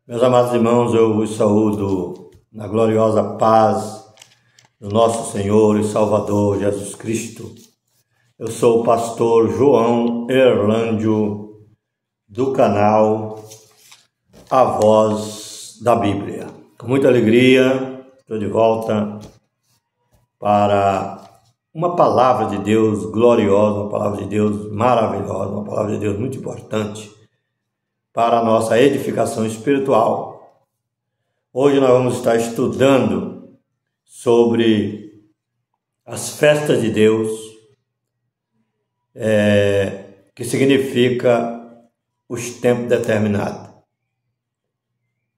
Meus amados irmãos, eu vos saúdo na gloriosa paz do nosso Senhor e Salvador Jesus Cristo. Eu sou o pastor João Erlândio, do canal A Voz da Bíblia. Com muita alegria, estou de volta para uma palavra de Deus gloriosa, uma palavra de Deus maravilhosa, uma palavra de Deus muito importante para a nossa edificação espiritual. Hoje nós vamos estar estudando sobre as festas de Deus, que significa os tempos determinados.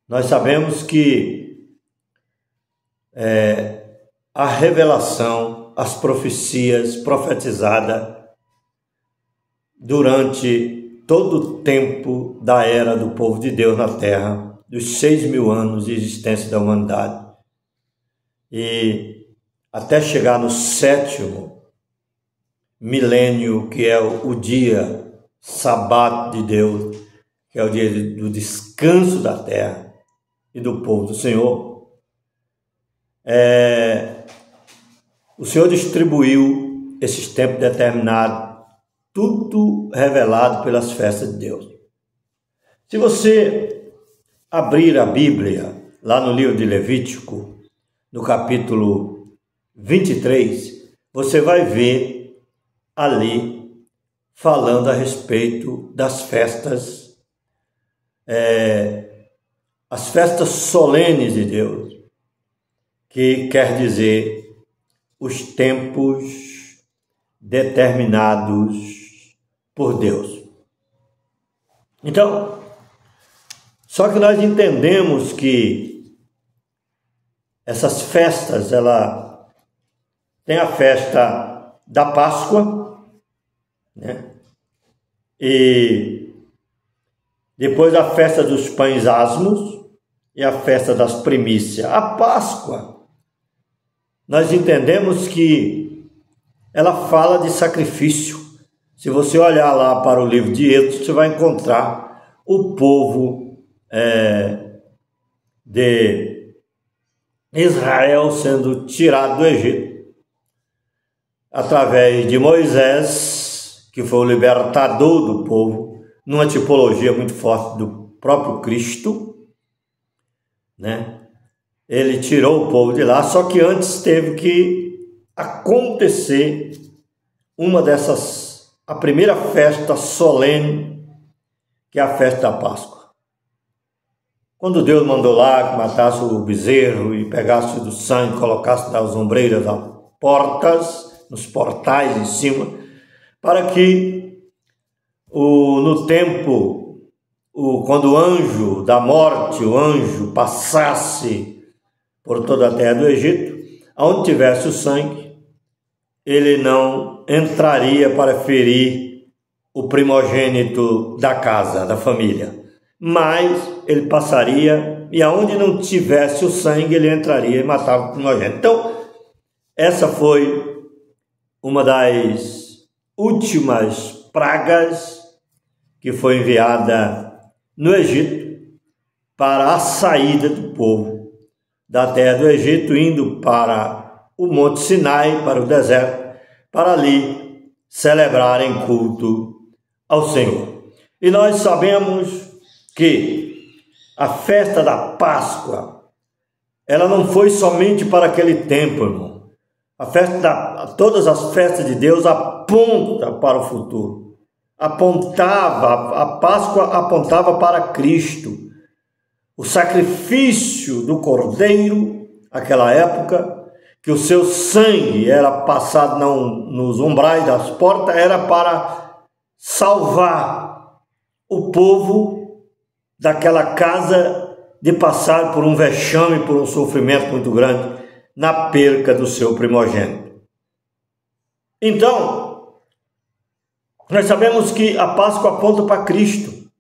Nós sabemos que a revelação, as profecias profetizadas durante todo o tempo da era do povo de Deus na terra, dos 6.000 anos de existência da humanidade, e até chegar no 7º milênio, que é o dia sábado de Deus, que é o dia do descanso da terra e do povo do Senhor. O Senhor distribuiu esses tempos determinados, tudo revelado pelas festas de Deus. Se você abrir a Bíblia, lá no livro de Levítico, no capítulo 23, você vai ver ali falando a respeito das festas, as festas solenes de Deus, que quer dizer os tempos determinados por Deus. Então, só que nós entendemos que essas festas, ela tem a festa da Páscoa, né? E depois a festa dos pães asmos e a festa das primícias. A Páscoa, nós entendemos que ela fala de sacrifício. Se você olhar lá para o livro de Êxodo, você vai encontrar o povo de Israel sendo tirado do Egito através de Moisés, que foi o libertador do povo, numa tipologia muito forte do próprio Cristo, né? Ele tirou o povo de lá, só que antes teve que acontecer a primeira festa solene, que é a festa da Páscoa. Quando Deus mandou lá que matasse o bezerro e pegasse do sangue e colocasse nas ombreiras das portas, nos portais em cima, para que no tempo, quando o anjo da morte, o anjo passasse por toda a terra do Egito, onde tivesse o sangue, ele não entraria para ferir o primogênito da casa, da família, mas ele passaria e aonde não tivesse o sangue, ele entraria e matava o primogênito. Então, essa foi uma das últimas pragas que foi enviada no Egito para a saída do povo da terra do Egito, indo para o Monte Sinai, para o deserto, para ali celebrarem culto ao Senhor. E nós sabemos que a festa da Páscoa, ela não foi somente para aquele tempo, irmão. Todas as festas de Deus apontam para o futuro. A Páscoa apontava para Cristo. O sacrifício do Cordeiro, naquela época, que o seu sangue era passado nos umbrais das portas, era para salvar o povo daquela casa de passar por um vexame, por um sofrimento muito grande, na perca do seu primogênito. Então, nós sabemos que a Páscoa aponta para Cristo.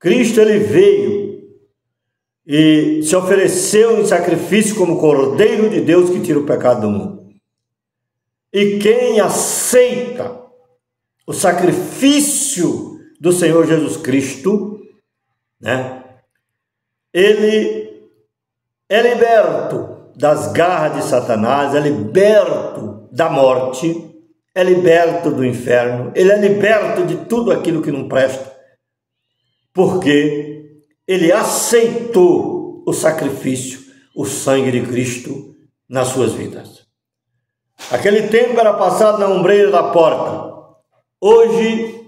Cristo, ele veio e se ofereceu em sacrifício como Cordeiro de Deus que tira o pecado do mundo. E quem aceita o sacrifício do Senhor Jesus Cristo, né, ele é liberto das garras de Satanás, é liberto da morte, é liberto do inferno, ele é liberto de tudo aquilo que não presta, porque ele aceitou o sacrifício, o sangue de Cristo nas suas vidas. Aquele tempo era passado na ombreira da porta. Hoje,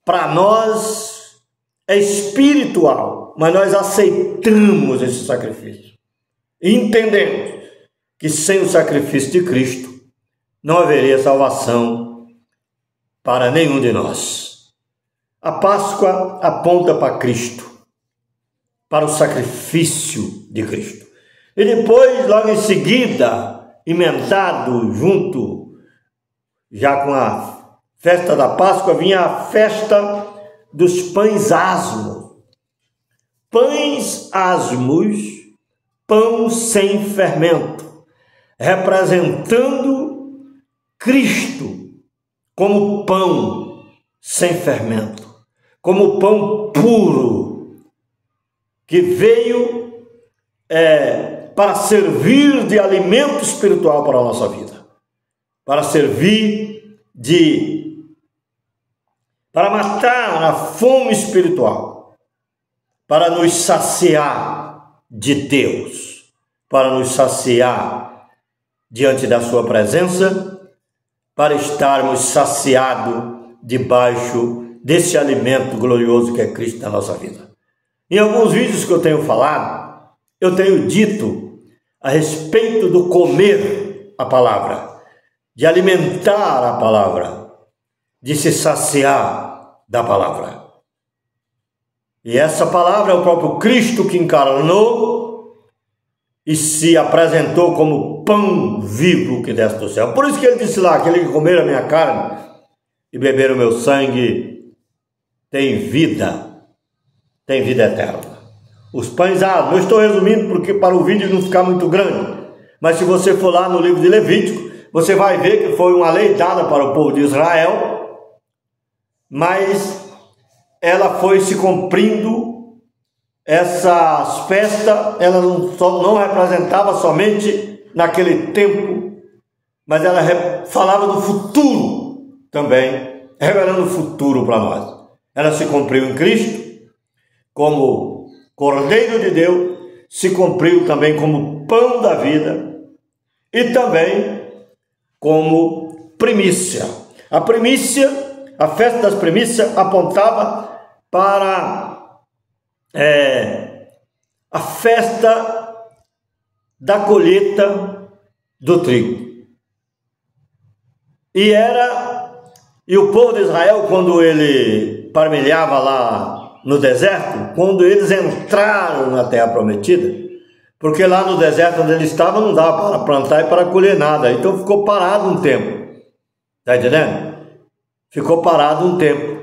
para nós, é espiritual, mas nós aceitamos esse sacrifício. E entendemos que sem o sacrifício de Cristo, não haveria salvação para nenhum de nós. A Páscoa aponta para Cristo, para o sacrifício de Cristo. E depois, logo em seguida, emendado junto, já com a festa da Páscoa, vinha a festa dos pães asmos. Pães asmos, pão sem fermento, representando Cristo como pão sem fermento, como pão puro, que veio para servir de alimento espiritual para a nossa vida, para servir para matar a fome espiritual, para nos saciar de Deus, para nos saciar diante da sua presença, para estarmos saciados debaixo desse alimento glorioso que é Cristo na nossa vida. Em alguns vídeos que eu tenho falado, eu tenho dito a respeito do comer a palavra, de alimentar a palavra, de se saciar da palavra. E essa palavra é o próprio Cristo que encarnou e se apresentou como pão vivo que desce do céu. Por isso que ele disse lá, aquele que comer a minha carne e beber o meu sangue tem vida eterna. Os pães asmos, eu estou resumindo porque para o vídeo não ficar muito grande, mas se você for lá no livro de Levítico, você vai ver que foi uma lei dada para o povo de Israel, mas ela foi se cumprindo. Essas festas, ela não representava somente naquele tempo, mas ela falava do futuro também, revelando o futuro para nós. Ela se cumpriu em Cristo, como Cordeiro de Deus, se cumpriu também como pão da vida e também como primícia. A primícia, a festa das primícias, apontava para a festa da colheita do trigo. E o povo de Israel, quando ele parmelhava lá no deserto, quando eles entraram na terra prometida, porque lá no deserto onde eles estavam não dava para plantar e para colher nada, então ficou parado um tempo, está entendendo? Ficou parado um tempo.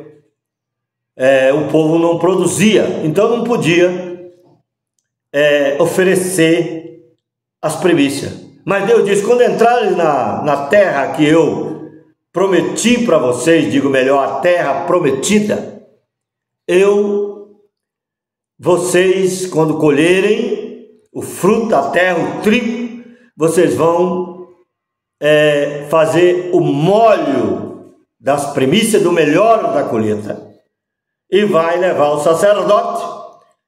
O povo não produzia, então não podia oferecer as primícias. Mas Deus disse, quando entrarem na terra que eu prometi para vocês, digo melhor, a terra prometida, vocês, quando colherem o fruto da terra, o trigo, vocês vão fazer o molho das primícias do melhor da colheita. E vai levar o sacerdote,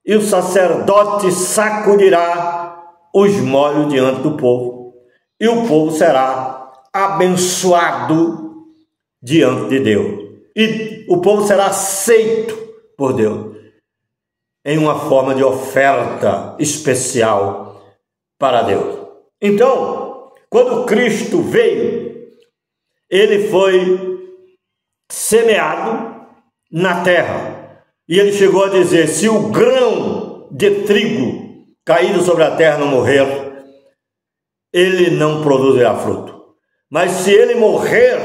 e o sacerdote sacudirá os molhos diante do povo, e o povo será abençoado diante de Deus, e o povo será aceito por Deus, em uma forma de oferta especial para Deus. Então, quando Cristo veio, ele foi semeado na terra, e ele chegou a dizer, se o grão de trigo caído sobre a terra não morrer, ele não produzirá fruto, mas se ele morrer,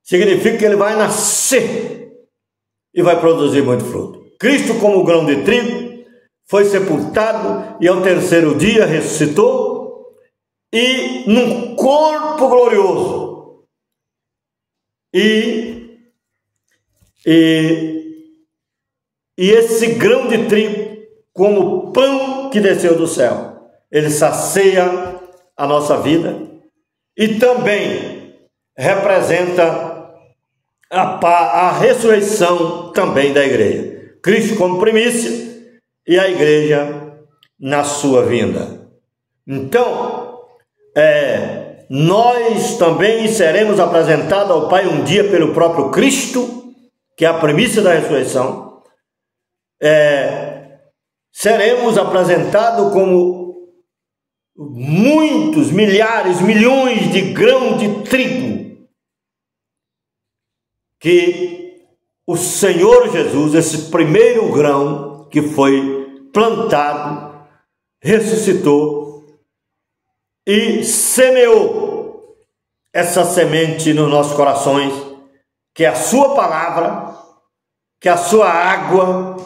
significa que ele vai nascer e vai produzir muito fruto. Cristo, como grão de trigo, foi sepultado e ao terceiro dia ressuscitou, e num corpo glorioso, e esse grão de trigo como pão que desceu do céu. Ele sacia a nossa vida e também representa a ressurreição também da igreja. Cristo como primícia e a igreja na sua vinda. Então, nós também seremos apresentados ao Pai um dia pelo próprio Cristo, que é a primícia da ressurreição. Seremos apresentados como muitos, milhares, milhões de grãos de trigo que o Senhor Jesus, esse primeiro grão que foi plantado, ressuscitou e semeou essa semente nos nossos corações, que é a sua palavra, que é a sua água,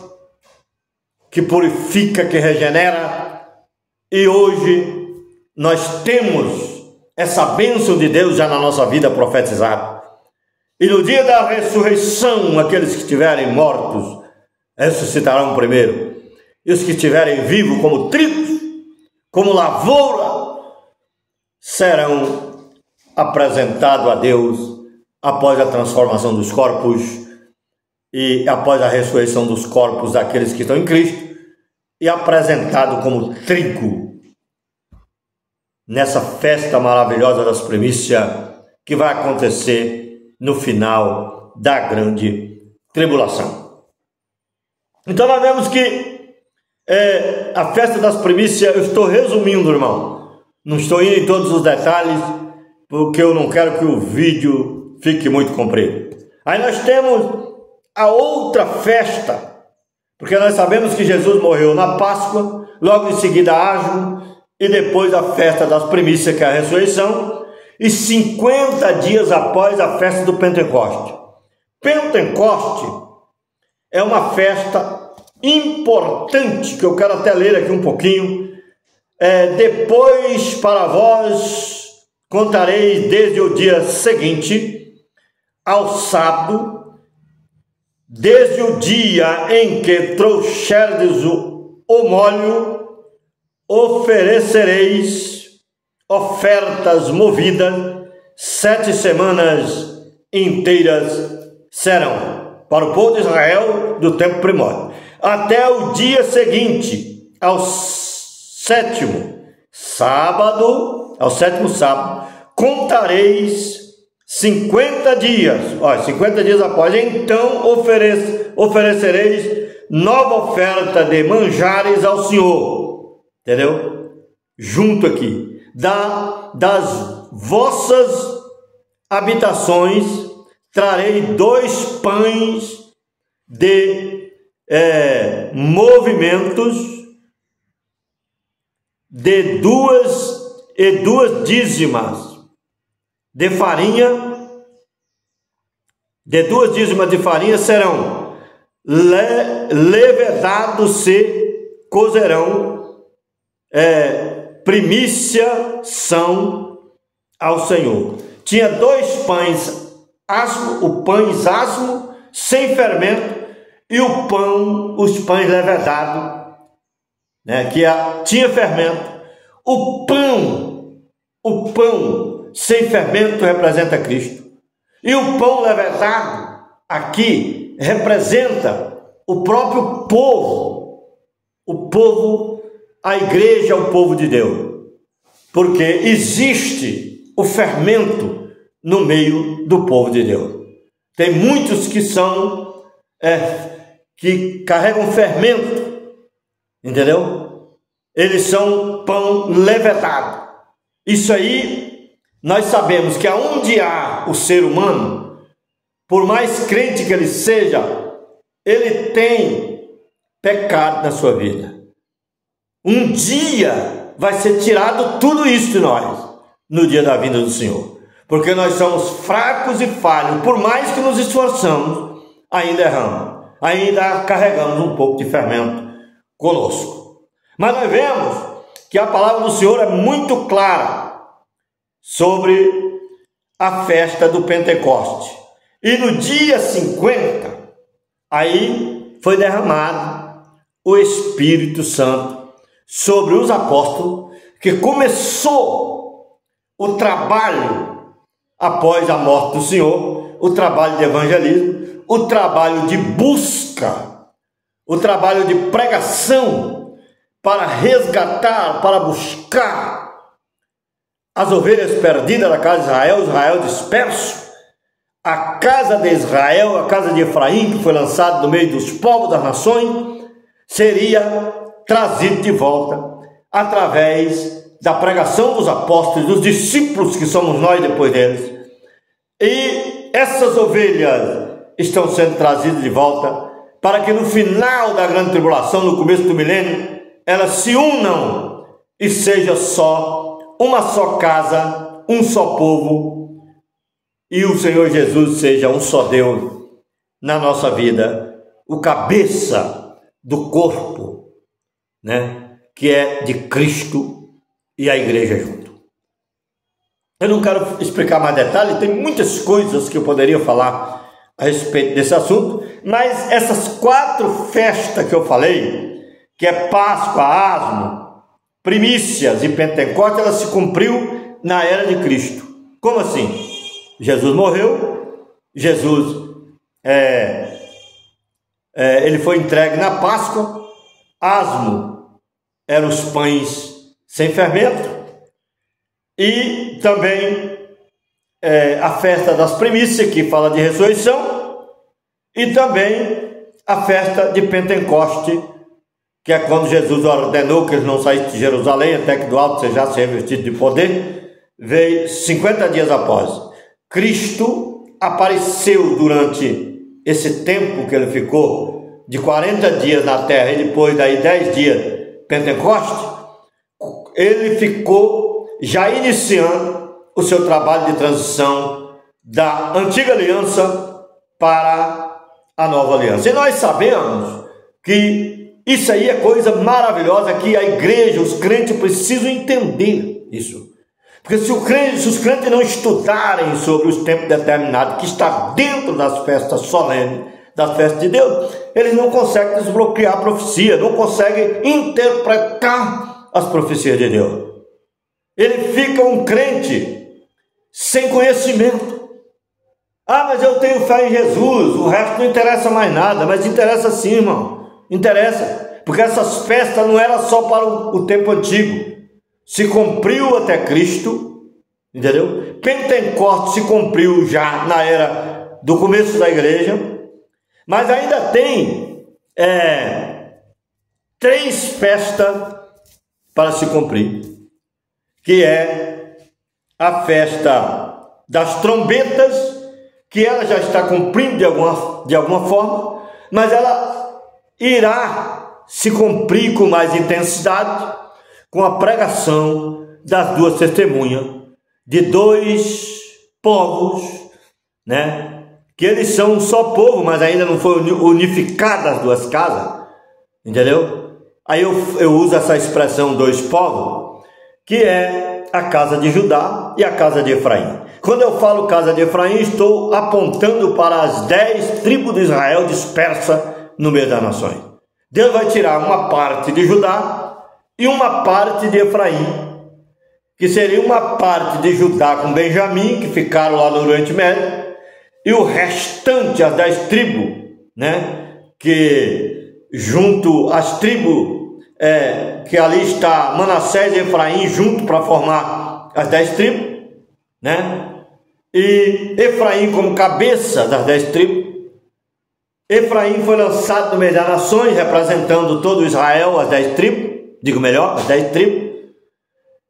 que purifica, que regenera. E hoje nós temos essa bênção de Deus já na nossa vida profetizada. E no dia da ressurreição, aqueles que estiverem mortos ressuscitarão primeiro. E os que estiverem vivos como trigos, como lavoura, serão apresentados a Deus após a transformação dos corpos e após a ressurreição dos corpos daqueles que estão em Cristo, e apresentado como trigo nessa festa maravilhosa das primícias que vai acontecer no final da grande tribulação. Então nós vemos que a festa das primícias, eu estou resumindo, irmão, não estou indo em todos os detalhes, porque eu não quero que o vídeo fique muito comprido. Aí nós temos a outra festa, porque nós sabemos que Jesus morreu na Páscoa, logo em seguida Asmo, e depois a festa das primícias, que é a ressurreição, e 50 dias após a festa do Pentecoste. Pentecoste é uma festa importante, que eu quero até ler aqui um pouquinho. Depois para vós contarei desde o dia seguinte ao sábado, desde o dia em que trouxerdes o molho, oferecereis ofertas movidas, 7 semanas inteiras serão para o povo de Israel do tempo primórdio. Até o dia seguinte, ao sétimo sábado, contareis 50 dias. 50 dias após, então oferecereis nova oferta de manjares ao Senhor. Entendeu? Junto aqui, das vossas habitações trarei 2 pães de movimentos de 2 dízimas de farinha. De 2 dízimas de farinha serão levedados, se cozerão, primícia são ao Senhor. Tinha 2 pães asmo, o pães asmo sem fermento, e os pães levedados, que tinha fermento. O pão sem fermento representa Cristo, e o pão levedado aqui representa o próprio povo, a igreja, o povo de Deus, porque existe o fermento no meio do povo de Deus. Tem muitos que que carregam fermento, entendeu? Eles são pão levedado. Isso aí, nós sabemos que aonde há o ser humano, por mais crente que ele seja, ele tem pecado na sua vida. Um dia vai ser tirado tudo isso de nós, no dia da vinda do Senhor, porque nós somos fracos e falhos. Por mais que nos esforçamos, ainda erramos, ainda carregamos um pouco de fermento conosco. Mas nós vemos que a palavra do Senhor é muito clara sobre a festa do Pentecoste. E no dia 50, aí foi derramado o Espírito Santo sobre os apóstolos, que começou o trabalho após a morte do Senhor, o trabalho de evangelismo, o trabalho de busca, o trabalho de pregação para resgatar, para buscar as ovelhas perdidas da casa de Israel, Israel disperso, a casa de Israel, a casa de Efraim, que foi lançado no meio dos povos das nações, seria trazido de volta através da pregação dos apóstolos, dos discípulos que somos nós depois deles. E essas ovelhas estão sendo trazidas de volta para que no final da grande tribulação, no começo do milênio, elas se unam e seja só uma só casa, um só povo, e o Senhor Jesus seja um só Deus na nossa vida, o cabeça do corpo, né, que é de Cristo e a igreja junto. Eu não quero explicar mais detalhes, tem muitas coisas que eu poderia falar a respeito desse assunto, mas essas 4 festas que eu falei, que é Páscoa, Asmo, Primícias e Pentecostes, ela se cumpriu na era de Cristo. Como assim? Jesus morreu, Jesus ele foi entregue na Páscoa. Asmo eram os pães sem fermento, e também a festa das primícias, que fala de ressurreição, e também a festa de Pentecoste, que é quando Jesus ordenou que eles não saíssem de Jerusalém até que do alto seja revestido de poder. Veio 50 dias após. Cristo apareceu durante esse tempo que ele ficou, de 40 dias na terra, e depois daí 10 dias Pentecoste, ele ficou já iniciando o seu trabalho de transição da antiga aliança para a nova aliança. E nós sabemos que isso aí é coisa maravilhosa, que a igreja, os crentes precisam entender isso. Porque se os crentes não estudarem sobre os tempos determinados, que está dentro das festas solenes, das festas de Deus, eles não conseguem desbloquear a profecia, não conseguem interpretar as profecias de Deus. Ele fica um crente sem conhecimento. Ah, mas eu tenho fé em Jesus, o resto não interessa mais nada. Mas interessa sim, irmão. Interessa, porque essas festas não eram só para o tempo antigo. Se cumpriu até Cristo, entendeu? Pentecostes se cumpriu já na era do começo da igreja, mas ainda tem 3 festas para se cumprir, que é a festa das trombetas, que ela já está cumprindo de alguma forma, mas ela irá se cumprir com mais intensidade com a pregação das 2 testemunhas de 2 povos, né? Que eles são um só povo, mas ainda não foi unificada as 2 casas, entendeu? Aí eu uso essa expressão 2 povos, que é a casa de Judá e a casa de Efraim. Quando eu falo casa de Efraim, estou apontando para as 10 tribos de Israel dispersas no meio das nações. Deus vai tirar uma parte de Judá e uma parte de Efraim, que seria uma parte de Judá com Benjamim, que ficaram lá no Oriente Médio, e o restante, as 10 tribos, né, que junto às tribos, que ali está Manassés e Efraim junto para formar as 10 tribos, né, e Efraim como cabeça das 10 tribos. Efraim foi lançado no meio das nações, representando todo Israel, as 10 tribos, digo melhor, as 10 tribos,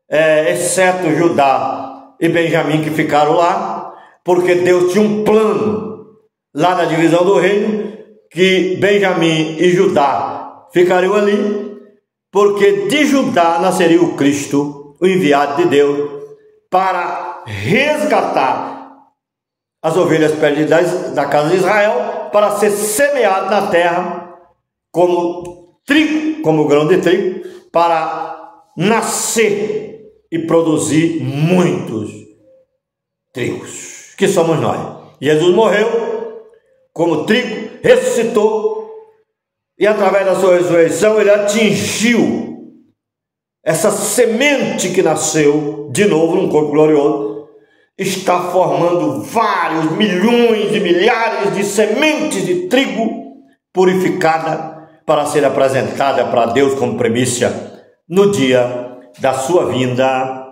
exceto Judá e Benjamim, que ficaram lá, porque Deus tinha um plano lá na divisão do reino, que Benjamim e Judá ficariam ali, porque de Judá nasceria o Cristo, o enviado de Deus, para resgatar as ovelhas perdidas da casa de Israel, para ser semeado na terra como trigo, como grão de trigo, para nascer e produzir muitos trigos, que somos nós. Jesus morreu como trigo, ressuscitou e através da sua ressurreição ele atingiu essa semente que nasceu de novo num corpo glorioso, está formando vários milhões e milhares de sementes de trigo purificada para ser apresentada para Deus como primícia no dia da sua vinda,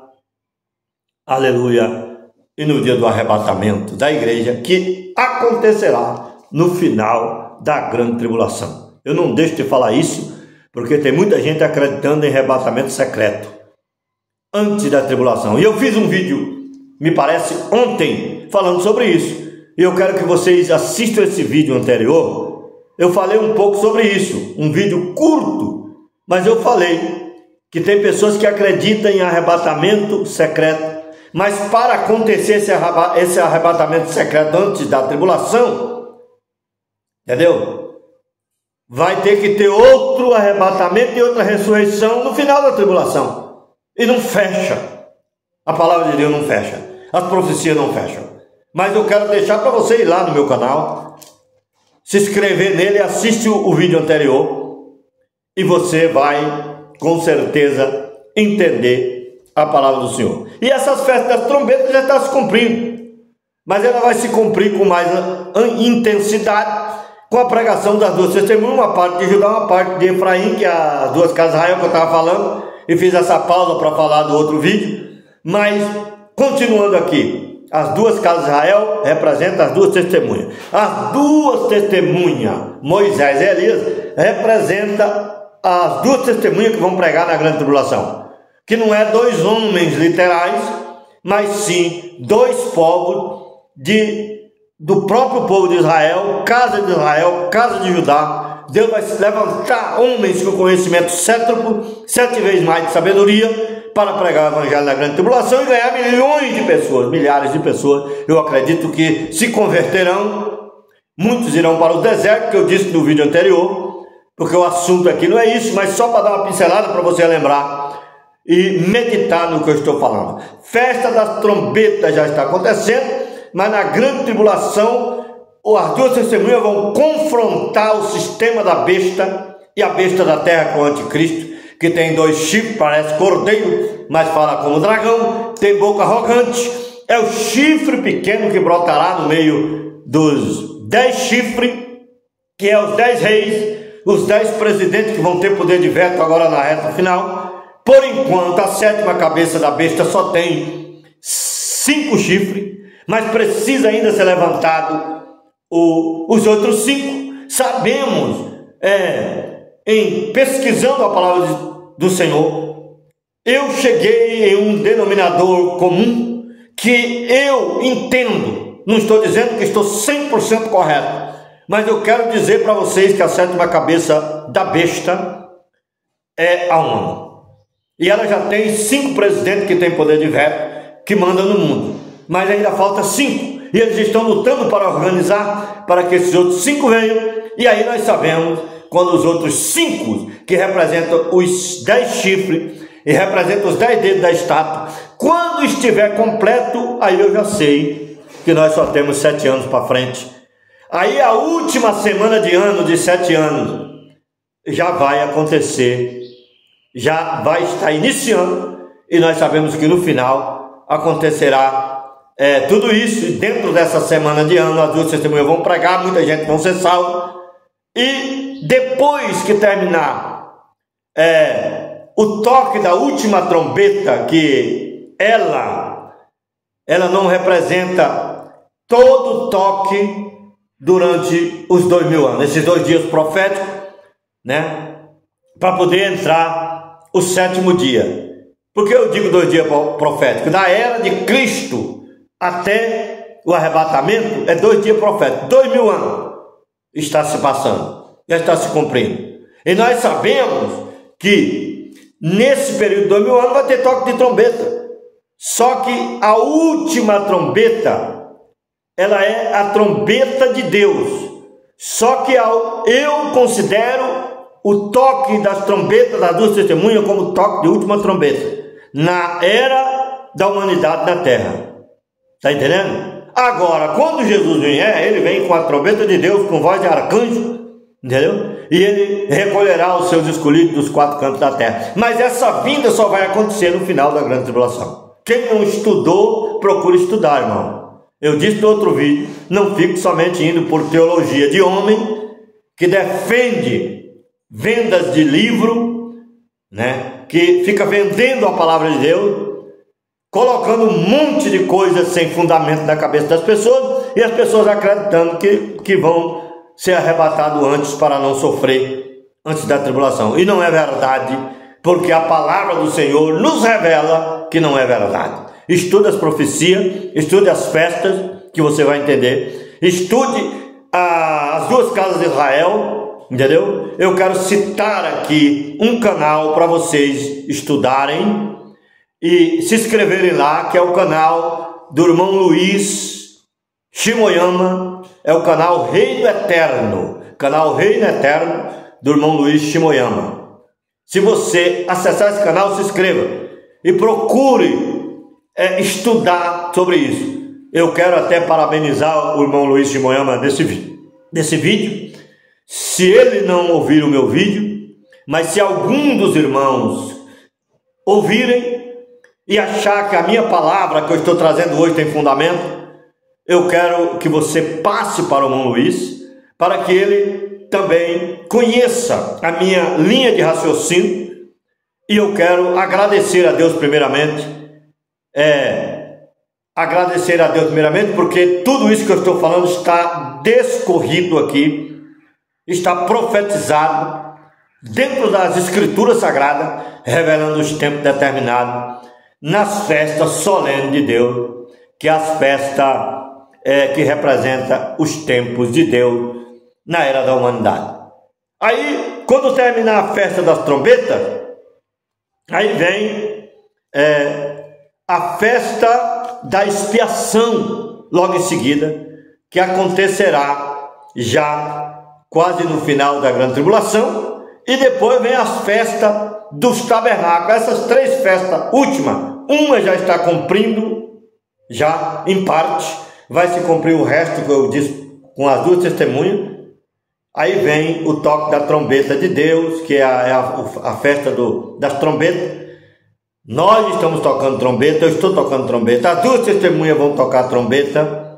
aleluia, e no dia do arrebatamento da igreja, que acontecerá no final da grande tribulação. Eu não deixo de falar isso, porque tem muita gente acreditando em arrebatamento secreto antes da tribulação. E eu fiz um vídeo, me parece ontem, falando sobre isso. E eu quero que vocês assistam esse vídeo anterior. Eu falei um pouco sobre isso, um vídeo curto, mas eu falei que tem pessoas que acreditam em arrebatamento secreto, mas para acontecer esse arrebatamento secreto antes da tribulação, entendeu? Vai ter que ter outro arrebatamento e outra ressurreição no final da tribulação. E não fecha. A palavra de Deus não fecha. As profecias não fecham. Mas eu quero deixar para você ir lá no meu canal, se inscrever nele, assiste o vídeo anterior, e você vai, com certeza, entender a palavra do Senhor. E essas festas das trombetas já estão se cumprindo. Mas ela vai se cumprir com mais intensidade, com a pregação das duas testemunhas, uma parte de Judá, uma parte de Efraim, que é as duas casas de Israel que eu estava falando, e fiz essa pausa para falar do outro vídeo. Mas, continuando aqui, as duas casas de Israel representam as duas testemunhas. As duas testemunhas, Moisés e Elias, representam as duas testemunhas que vão pregar na grande tribulação. Que não é dois homens literais, mas sim dois povos do próprio povo de Israel, casa de Judá. Deus vai levantar homens com conhecimento céntuplo, 7 vezes mais de sabedoria, para pregar o evangelho na grande tribulação e ganhar milhões de pessoas, milhares de pessoas. Eu acredito que se converterão, muitos irão para o deserto, que eu disse no vídeo anterior, porque o assunto aqui não é isso, mas só para dar uma pincelada para você lembrar e meditar no que eu estou falando. Festa das trombetas já está acontecendo, mas na grande tribulação as duas testemunhas vão confrontar o sistema da besta e a besta da terra com o anticristo, que tem 2 chifres, parece cordeiro, mas fala como dragão, tem boca arrogante, é o chifre pequeno que brotará no meio dos 10 chifres, que é os 10 reis, os 10 presidentes que vão ter poder de veto agora na reta final. Por enquanto, a 7ª cabeça da besta só tem 5 chifres, mas precisa ainda ser levantado os outros 5. Sabemos, em pesquisando a palavra do Senhor, eu cheguei em um denominador comum que eu entendo. Não estou dizendo que estou 100% correto, mas eu quero dizer para vocês que a 7ª cabeça da besta é a ONU. E ela já tem 5 presidentes que têm poder de veto, que mandam no mundo. Mas ainda falta 5. E eles estão lutando para organizar, para que esses outros 5 venham. E aí nós sabemos, quando os outros 5, que representam os 10 chifres, e representam os 10 dedos da estátua, quando estiver completo, aí eu já sei que nós só temos 7 anos para frente. Aí a última semana de ano, de 7 anos, já vai acontecer, já vai estar iniciando, e nós sabemos que no final acontecerá tudo isso. E dentro dessa semana de ano, as duas testemunhas vão pregar, muita gente vão ser salva, e depois que terminar o toque da última trombeta, que ela não representa todo o toque durante os 2000 anos, esses 2 dias proféticos, né, para poder entrar o 7º dia. Por que eu digo 2 dias proféticos? Da era de Cristo até o arrebatamento é 2 dias proféticos. 2000 anos está se passando, já está se cumprindo. E nós sabemos que nesse período de 2000 anos vai ter toque de trombeta. Só que a última trombeta, ela é a trombeta de Deus. Só que eu considero o toque das trombetas das duas testemunhas como toque de última trombeta na era da humanidade na terra. Está entendendo? Agora, quando Jesus vier, ele vem com a trombeta de Deus, com voz de arcanjo, entendeu? E ele recolherá os seus escolhidos dos quatro cantos da terra. Mas essa vinda só vai acontecer no final da grande tribulação. Quem não estudou, procure estudar, irmão. Eu disse no outro vídeo, não fique somente indo por teologia de homem que defende vendas de livro, né? Que fica vendendo a palavra de Deus, colocando um monte de coisas sem fundamento na cabeça das pessoas, e as pessoas acreditando que vão ser arrebatados antes para não sofrer antes da tribulação. E não é verdade, porque a palavra do Senhor nos revela que não é verdade. Estude as profecias, estude as festas, que você vai entender. Estude as duas casas de Israel, entendeu? Eu quero citar aqui um canal para vocês estudarem e se inscreverem lá, que é o canal do irmão Luiz Shimoyama, é o canal Reino Eterno, do irmão Luiz Shimoyama. Se você acessar esse canal, se inscreva e procure estudar sobre isso. Eu quero até parabenizar o irmão Luiz Shimoyama desse vídeo. Se ele não ouvir o meu vídeo, mas se algum dos irmãos ouvirem e achar que a minha palavra que eu estou trazendo hoje tem fundamento, eu quero que você passe para o irmão Luiz, para que ele também conheça a minha linha de raciocínio. E eu quero agradecer a Deus primeiramente, porque tudo isso que eu estou falando está descorrido aqui, está profetizado dentro das escrituras sagradas, revelando os tempos determinados nas festas solenes de Deus, que é as festas que representam os tempos de Deus na era da humanidade. Aí, quando terminar a festa das trombetas, aí vem a festa da expiação, logo em seguida, que acontecerá já quase no final da grande tribulação, e depois vem as festas dos tabernáculos. Essas três festas últimas, uma já está cumprindo, já em parte, vai se cumprir o resto que eu disse com as duas testemunhas. Aí vem o toque da trombeta de Deus, que é a festa das trombetas. Nós estamos tocando trombeta, eu estou tocando trombeta, as duas testemunhas vão tocar trombeta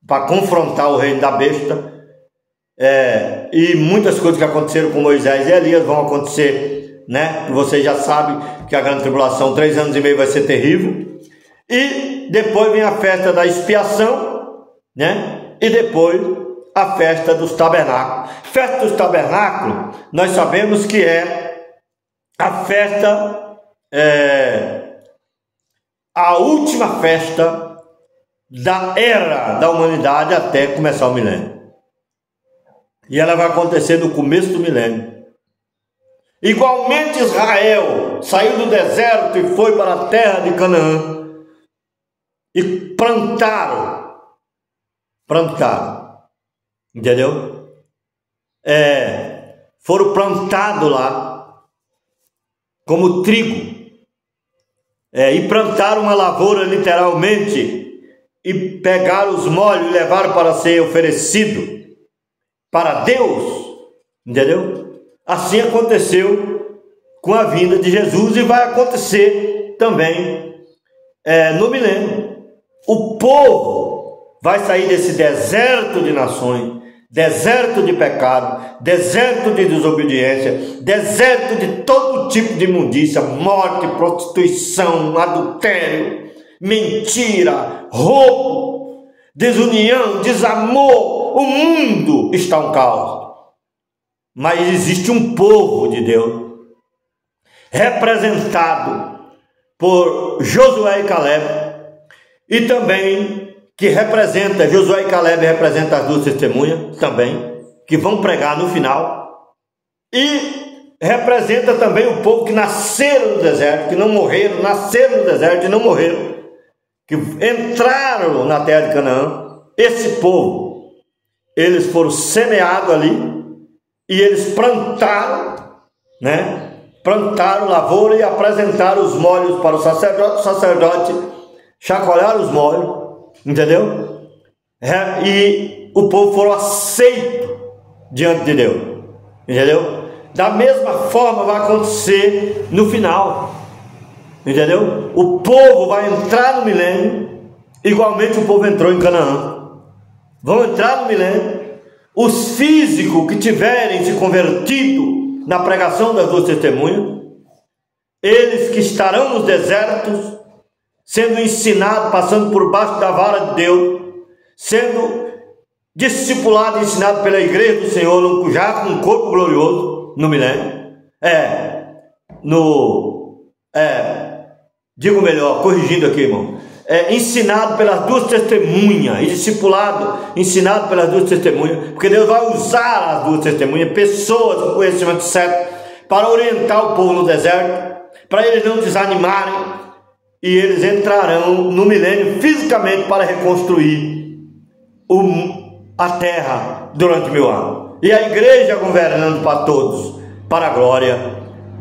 para confrontar o reino da besta. E muitas coisas que aconteceram com Moisés e Elias vão acontecer, né? Vocês já sabem que a grande tribulação, 3 anos e meio, vai ser terrível. E depois vem a festa da expiação, né? E depois a festa dos tabernáculos. Festa dos tabernáculos, nós sabemos que é a festa, a última festa da era da humanidade até começar o milênio. E ela vai acontecer no começo do milênio. Igualmente Israel saiu do deserto e foi para a terra de Canaã e plantaram, entendeu? Foram plantados lá como trigo, e plantaram uma lavoura literalmente, e pegaram os molhos e levaram para ser oferecido para Deus, entendeu? Assim aconteceu com a vinda de Jesus e vai acontecer também no milênio. O povo vai sair desse deserto de nações, deserto de pecado, deserto de desobediência, deserto de todo tipo de imundícia, morte, prostituição, adultério, mentira, roubo, desunião, desamor. O mundo está um caos. Mas existe um povo de Deus, representado por Josué e Caleb, e também que representa, Josué e Caleb representam as duas testemunhas também, que vão pregar no final, e representa também o povo que nasceram no deserto, que não morreram, nasceram no deserto e não morreram, que entraram na terra de Canaã. Esse povo, eles foram semeados ali, e eles plantaram, né? Plantaram lavoura e apresentaram os molhos para o sacerdote chacoalhar os molhos, entendeu? E o povo foram aceitos diante de Deus. entendeu? Da mesma forma vai acontecer no final, entendeu? O povo vai entrar no milênio, igualmente o povo entrou em Canaã. Vão entrar no milênio. Os físicos que tiverem se convertido na pregação das duas testemunhas, eles que estarão nos desertos, sendo ensinados, passando por baixo da vara de Deus, sendo discipulado e ensinado pela igreja do Senhor, já com um corpo glorioso no milênio, digo melhor, corrigindo aqui, irmão, ensinado pelas duas testemunhas, e discipulado, ensinado pelas duas testemunhas, porque Deus vai usar as duas testemunhas, pessoas com conhecimento certo, para orientar o povo no deserto, para eles não desanimarem, e eles entrarão no milênio fisicamente para reconstruir a terra durante 1000 anos. E a igreja governando para todos, para a glória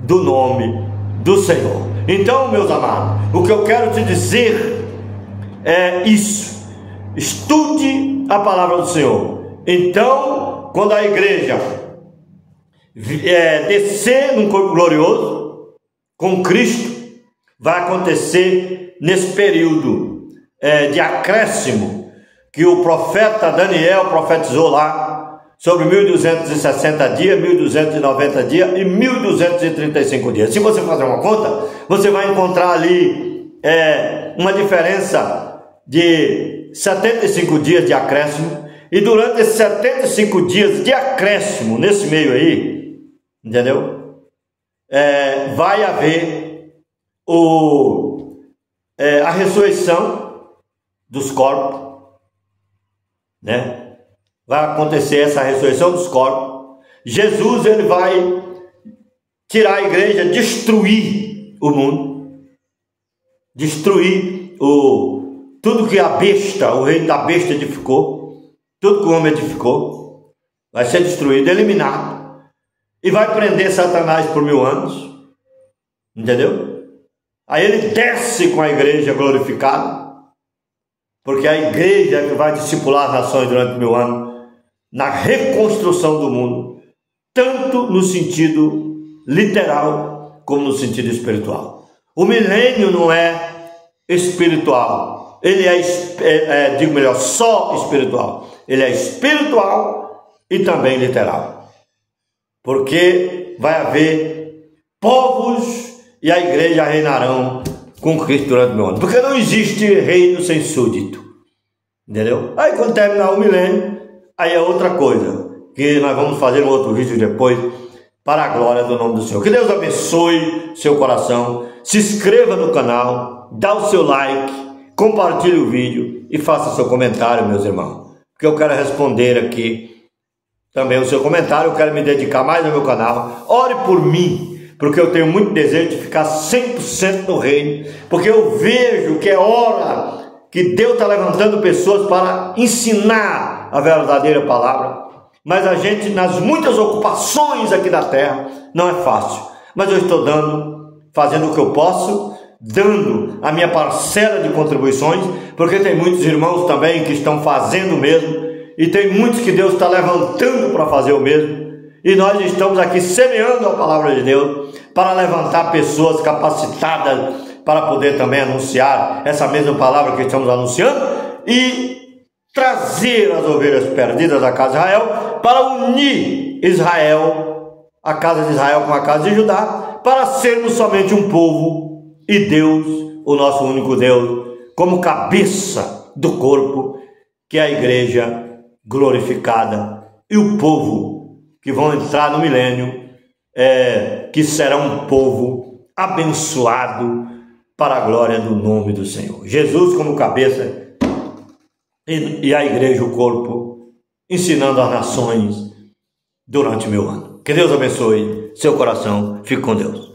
do nome do Senhor. Então, meus amados, o que eu quero te dizer é isso: estude a palavra do Senhor. Então, quando a igreja descer num corpo glorioso com Cristo, vai acontecer nesse período de acréscimo que o profeta Daniel profetizou lá, sobre 1260 dias, 1290 dias e 1235 dias. Se você fazer uma conta, você vai encontrar ali uma diferença de 75 dias de acréscimo, e durante esses 75 dias de acréscimo, nesse meio aí, entendeu? Vai haver a ressurreição dos corpos, né? Vai acontecer essa ressurreição dos corpos. Jesus, ele vai tirar a igreja, destruir o mundo, destruir tudo que a besta, o reino da besta edificou, tudo que o homem edificou, vai ser destruído, eliminado, e vai prender Satanás por 1000 anos, entendeu? Aí ele desce com a igreja glorificada, porque a igreja é que vai discipular as nações durante 1000 anos, na reconstrução do mundo, tanto no sentido literal como no sentido espiritual. O milênio não é espiritual, ele digo melhor, só espiritual. Ele é espiritual e também literal, porque vai haver povos e a igreja reinarão com Cristo durante 1000 anos, porque não existe reino sem súdito, entendeu? Aí quando terminar o milênio, aí é outra coisa, que nós vamos fazer um outro vídeo depois, para a glória do nome do Senhor. Que Deus abençoe seu coração. Se inscreva no canal, dá o seu like, compartilhe o vídeo e faça seu comentário, meus irmãos, porque eu quero responder aqui também o seu comentário. Eu quero me dedicar mais ao meu canal. Ore por mim, porque eu tenho muito desejo de ficar 100% no reino, porque eu vejo que é hora que Deus está levantando pessoas para ensinar a verdadeira palavra. Mas a gente, nas muitas ocupações aqui da terra, não é fácil. Mas eu estou fazendo o que eu posso, dando a minha parcela de contribuições, porque tem muitos irmãos também que estão fazendo o mesmo, e tem muitos que Deus está levantando para fazer o mesmo, e nós estamos aqui semeando a palavra de Deus, para levantar pessoas capacitadas, para poder também anunciar essa mesma palavra que estamos anunciando, e trazer as ovelhas perdidas da casa de Israel, para unir Israel, a casa de Israel com a casa de Judá, para sermos somente um povo, e Deus, o nosso único Deus, como cabeça do corpo, que é a igreja glorificada, e o povo que vão entrar no milênio, que será um povo abençoado para a glória do nome do Senhor. Jesus como cabeça e a igreja, o corpo, ensinando as nações durante 1000 anos. Que Deus abençoe seu coração. Fique com Deus.